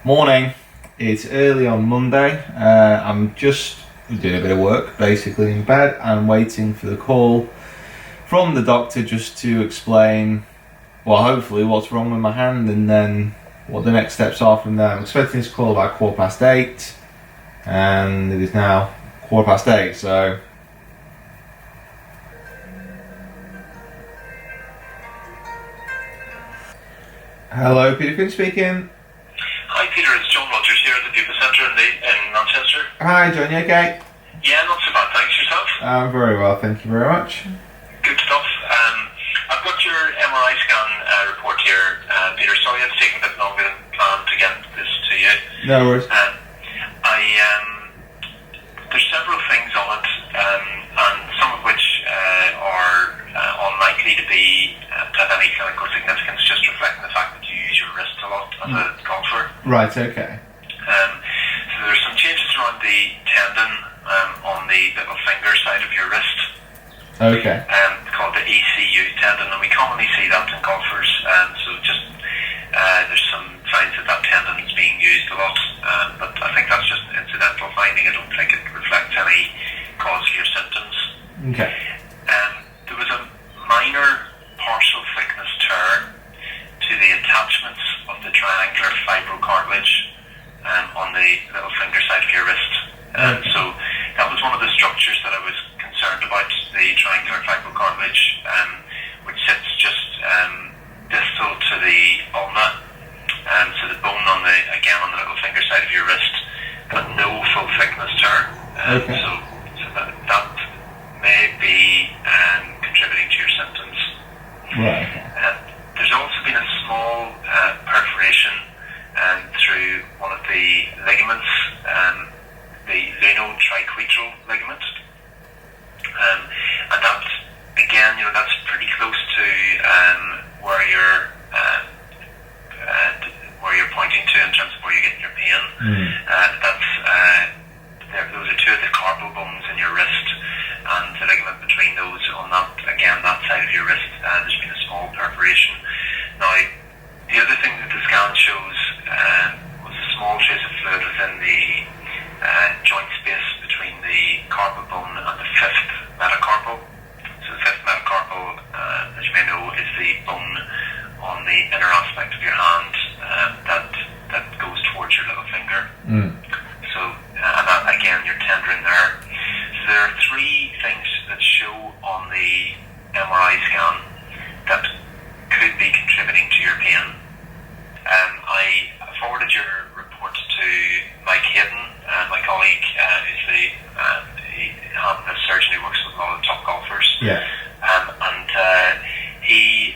Morning. It's early on Monday. I'm just doing a bit of work basically in bed and waiting for the call from the doctor just to explain, well, hopefully what's wrong with my hand and then what the next steps are from there. I'm expecting this call about 8:15 and it is now 8:15, so hello, Peter Finch speaking. Hi Peter, it's John Rogers here at the Pupa Centre in Manchester. Hi John, you okay? Yeah, not so bad, thanks. Yourself? I'm very well, thank you very much. Good stuff. I've got your MRI scan report here, Peter. Sorry it's taken a bit longer than planned to get this to you. No worries. There's several things on it, and some of which are unlikely to have any clinical significance, just reflecting the fact that you use your wrist a lot as a golfer. Right, okay. So there's some changes around the tendon on the little finger side of your wrist. Okay. Called the ECU tendon, and we commonly see that in golfers. So just there's some signs that tendon is being used a lot, but I think that's just an incidental finding. I don't think it reflects any cause for your symptoms. Okay. There was a minor partial thickness tear to the attachments of the triangular fibrocartilage on the little finger side of your wrist. So that was one of the structures that I was concerned about, the triangular fibrocartilage, which sits just distal to the ulna, so the bone on the little finger side of your wrist, but no full thickness tear. So that may be contributing to your symptoms. Right. There's also been a small perforation through one of the ligaments, the lunotriquetral ligament, and that, again, that's pretty close to where you're pointing to in terms of where you're getting your pain. Those are two of the carpal bones in your wrist, and the ligament between those on that side of your wrist, there's been a small perforation. Now, the other thing that the scan shows was a small trace of fluid within the joint space between the carpal bone and the fifth metacarpal. So the fifth metacarpal, as you may know, is the bone on the inner aspect of your hand that goes towards your little finger. So, and that, again, you're tendering there. So there are three things that show on the MRI scan that could be contributing to your pain. I forwarded your report to Mike Hayden, my colleague, who's the surgeon who works with a lot of top golfers. Yeah. And he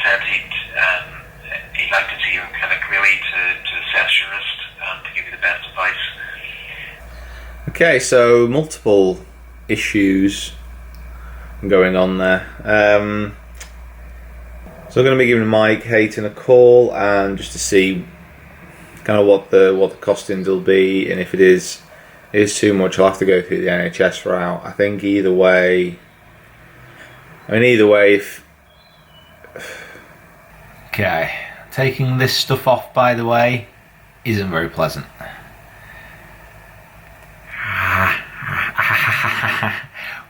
said he'd like to see you in clinic really to assess your wrist to give you the best advice. Okay, so multiple issues going on there. So I'm going to be giving Mike Hayton a call and just to see kind of what the costings will be, and if it is too much, I'll have to go through the NHS route. I think either way. If okay, taking this stuff off, by the way, isn't very pleasant.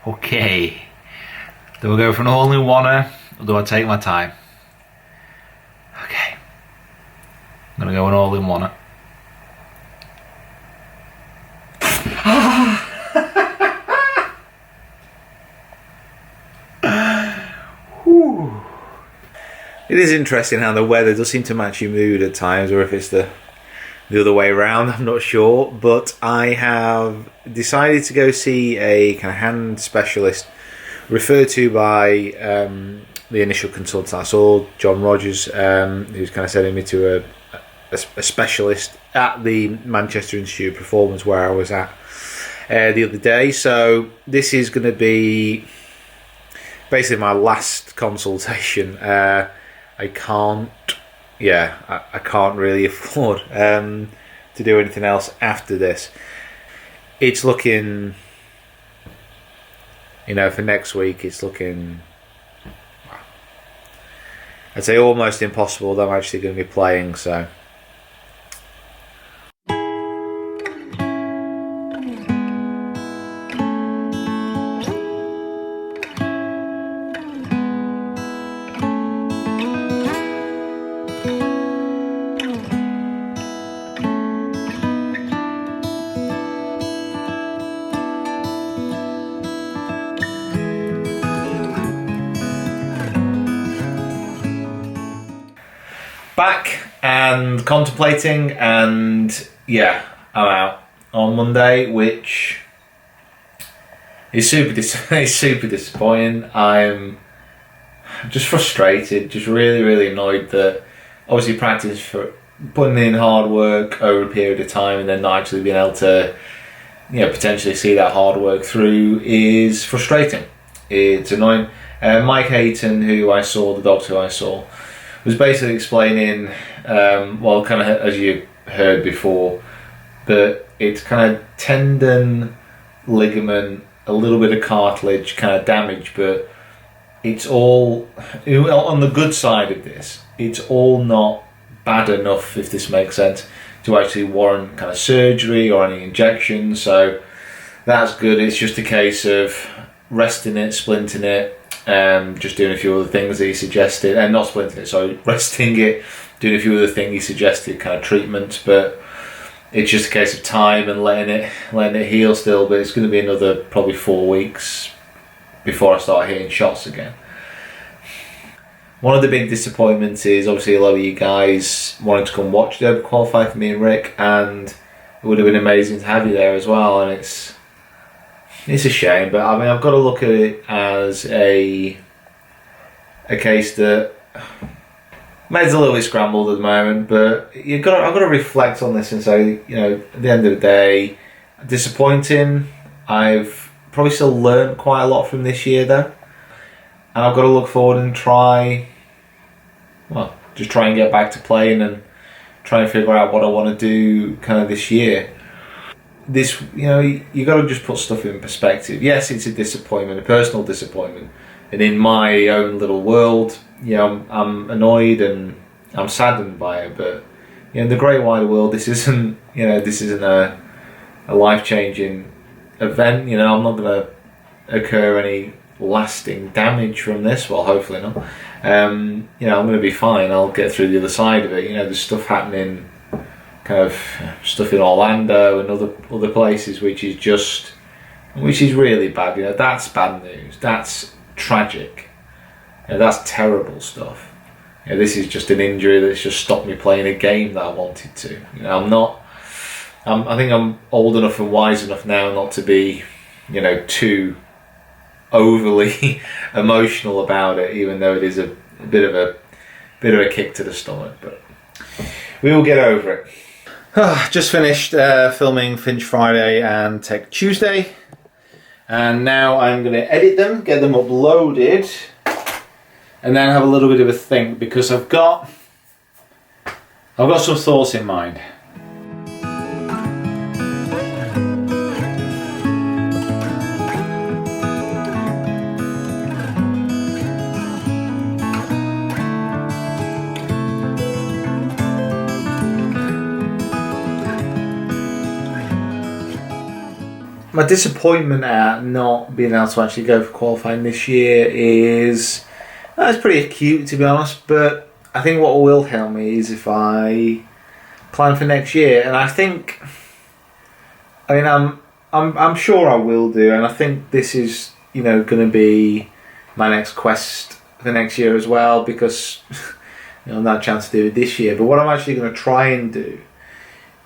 Okay, do I go for an all-in-oneer or do I take my time? Okay, I'm gonna go an all-in-oneer. It is interesting how the weather does seem to match your mood at times, or if it's the other way around, I'm not sure. But I have decided to go see a kind of hand specialist referred to by the initial consultant. I saw John Rogers, who's kind of sending me to a specialist at the Manchester Institute of Performance where I was at the other day. So this is going to be basically my last consultation. I can't really afford to do anything else after this. It's looking, for next week, it's looking, I'd say almost impossible that I'm actually going to be playing, so back and contemplating, and yeah, I'm out on Monday, which is super disappointing. I'm just frustrated, just really annoyed that obviously practice for putting in hard work over a period of time and then not actually being able to, potentially see that hard work through is frustrating. It's annoying. Mike Hayton, the doctor who I saw, was basically explaining, kind of as you heard before, that it's kind of tendon, ligament, a little bit of cartilage kind of damage, but it's all, on the good side of this, it's all not bad enough, if this makes sense, to actually warrant kind of surgery or any injections. So that's good. It's just a case of resting it, splinting it, just doing a few other things that he suggested, and not splinting it, sorry, resting it, doing a few other things he suggested, kind of treatments, but it's just a case of time and letting it heal still. But it's going to be another probably 4 weeks before I start hitting shots again. One of the big disappointments is obviously a lot of you guys wanted to come watch the Open qualify for me and Rick, and it would have been amazing to have you there as well, and it's a shame. But I mean, I've got to look at it as a case that my head's a little bit scrambled at the moment, but I've got to reflect on this and say, at the end of the day, disappointing. I've probably still learned quite a lot from this year though, and I've got to look forward and try and get back to playing and try and figure out what I want to do kind of this year. This, you got to just put stuff in perspective. Yes, it's a disappointment, a personal disappointment, and in my own little world, I'm annoyed and I'm saddened by it. But in the great wider world, this isn't a life-changing event. I'm not going to occur any lasting damage from this. Well, hopefully not. I'm going to be fine. I'll get through the other side of it. There's stuff happening, kind of stuff in Orlando and other places, which is really bad. That's bad news. That's tragic. That's terrible stuff. This is just an injury that's just stopped me playing a game that I wanted to. I think I'm old enough and wise enough now not to be, too overly emotional about it, even though it is a bit of a kick to the stomach. But we will get over it. Just finished filming Finch Friday and Tech Tuesday, and now I'm going to edit them, get them uploaded, and then have a little bit of a think, because I've got some thoughts in mind. My disappointment at not being able to actually go for qualifying this year is it's pretty acute, to be honest. But I think what will help me is if I plan for next year, and I'm sure I will do, and I think this is going to be my next quest for next year as well, because I've not had a chance to do it this year. But what I'm actually going to try and do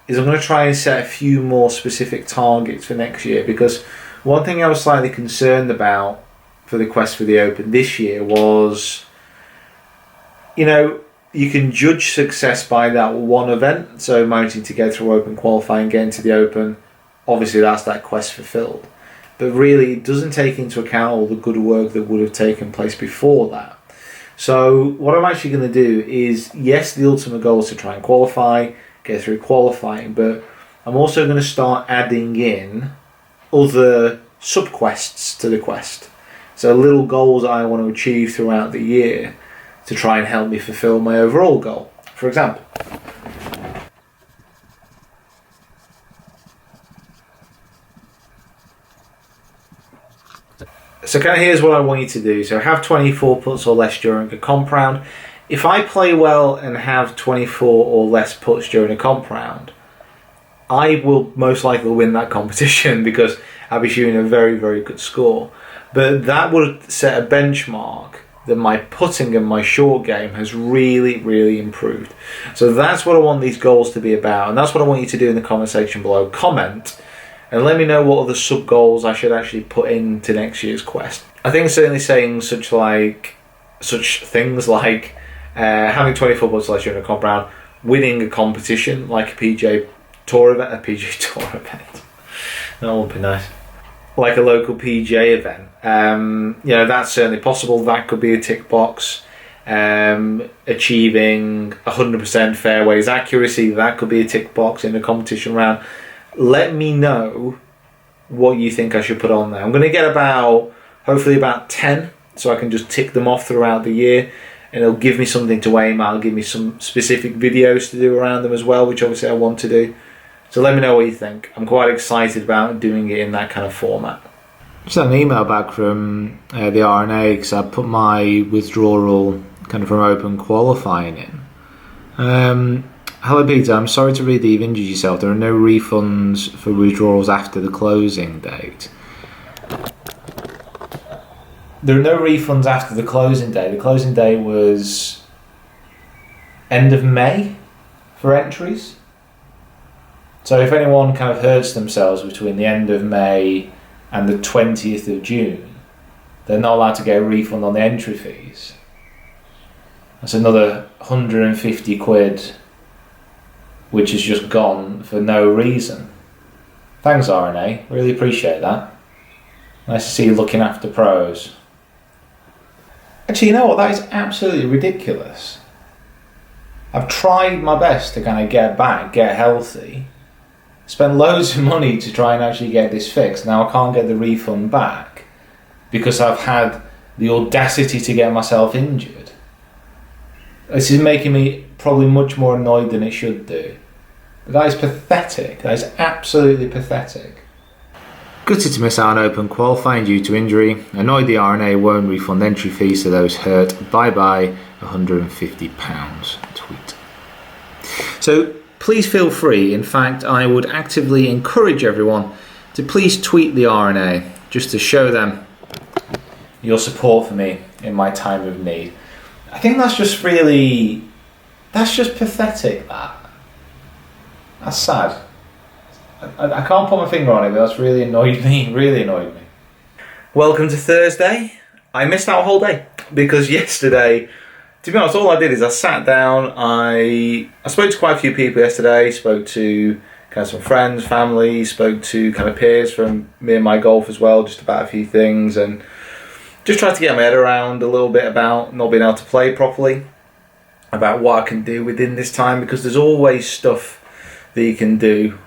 is I'm going to try and set a few more specific targets for next year, because one thing I was slightly concerned about for the quest for the Open this year was, you can judge success by that one event, so managing to get through Open qualifying, getting to the Open, obviously that's that quest fulfilled. But really it doesn't take into account all the good work that would have taken place before that. So what I'm actually going to do is, yes, the ultimate goal is to try and qualify, get through qualifying, but I'm also going to start adding in other sub-quests to the quest. So little goals I want to achieve throughout the year to try and help me fulfill my overall goal. For example, so kind of here's what I want you to do. So have 24 putts or less during a comp round. If I play well and have 24 or less putts during a comp round, I will most likely win that competition because I'll be shooting a very, very good score. But that would set a benchmark that my putting and my short game has really, really improved. So that's what I want these goals to be about, and that's what I want you to do in the comment section below. Comment and let me know what other sub goals I should actually put into next year's quest. I think certainly saying such things like having 24 bucks less year in a comp round, winning a competition like a PGA Tour event, that would be nice. Like a local PGA event. That's certainly possible. That could be a tick box. Achieving 100% fairways accuracy, that could be a tick box in a competition round. Let me know what you think I should put on there. I'm going to get hopefully about 10, so I can just tick them off throughout the year, and it'll give me something to aim at. It'll give me some specific videos to do around them as well, which obviously I want to do. So let me know what you think. I'm quite excited about doing it in that kind of format. Just had an email back from the RNA because I put my withdrawal kind of from open qualifying in. Hello Peter, I'm sorry to read that you've injured yourself. There are no refunds for withdrawals after the closing date. There are no refunds after the closing date. The closing date was end of May for entries. So if anyone kind of hurts themselves between the end of May and the 20th of June, they're not allowed to get a refund on the entry fees. That's another 150 quid, which has just gone for no reason. Thanks RNA, really appreciate that. Nice to see you looking after pros. Actually, you know what, that is absolutely ridiculous. I've tried my best to kind of get healthy, spend loads of money to try and actually get this fixed. Now I can't get the refund back because I've had the audacity to get myself injured. This is making me probably much more annoyed than it should do. But that is pathetic. That is absolutely pathetic. Gutted to miss out on open qualifying due to injury. Annoyed the RNA won't refund entry fees to those hurt. Bye bye, £150 tweet. So please feel free. In fact, I would actively encourage everyone to please tweet the RNA just to show them your support for me in my time of need. I think that's just pathetic, that's sad. I can't put my finger on it, but that's really annoyed me. Welcome to Thursday. I missed out a whole day because yesterday, to be honest, all I did is I sat down, I spoke to quite a few people yesterday, spoke to kind of some friends, family, spoke to kind of peers from me and my golf as well, just about a few things, and just tried to get my head around a little bit about not being able to play properly, about what I can do within this time, because there's always stuff that you can do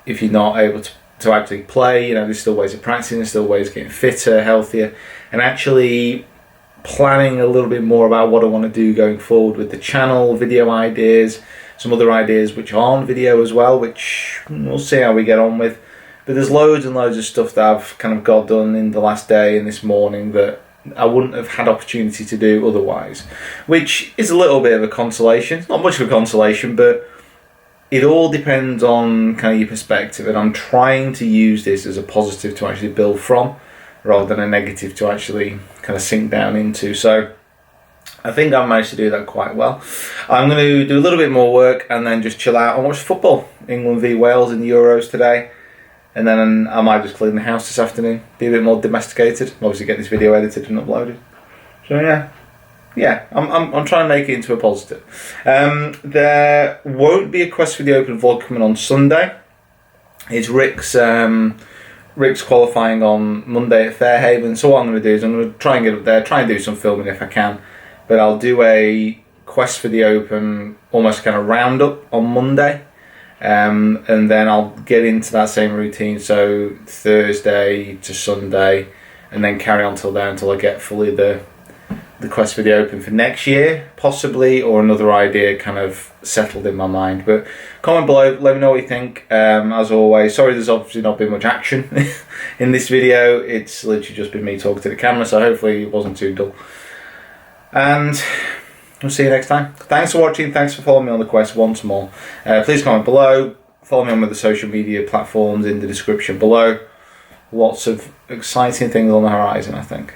if you're not able to actually play. There's still ways of practicing, there's still ways of getting fitter, healthier, and actually planning a little bit more about what I want to do going forward with the channel, video ideas, some other ideas which aren't video as well, which we'll see how we get on with. But there's loads and loads of stuff that I've kind of got done in the last day and this morning that I wouldn't have had opportunity to do otherwise, which is a little bit of a consolation. It's not much of a consolation, but it all depends on kind of your perspective, and I'm trying to use this as a positive to actually build from, rather than a negative to actually kind of sink down into. So I think I've managed to do that quite well. I'm going to do a little bit more work and then just chill out and watch football. England v Wales in the Euros today. And then I might just clean the house this afternoon, be a bit more domesticated, obviously get this video edited and uploaded. So yeah, I'm trying to make it into a positive. There won't be a Quest for the Open vlog coming on Sunday. It's Rick's qualifying on Monday at Fairhaven. So what I'm going to do is I'm going to try and get up there, try and do some filming if I can. But I'll do a Quest for the Open almost kind of roundup on Monday. And then I'll get into that same routine, so Thursday to Sunday, and then carry on till there until I get fully the Quest for the Open for next year, possibly, or another idea kind of settled in my mind. But comment below, let me know what you think. As always, sorry there's obviously not been much action in this video. It's literally just been me talking to the camera, so hopefully it wasn't too dull. And we'll see you next time. Thanks for watching. Thanks for following me on the quest once more. Please comment below. Follow me on with the social media platforms in the description below. Lots of exciting things on the horizon, I think.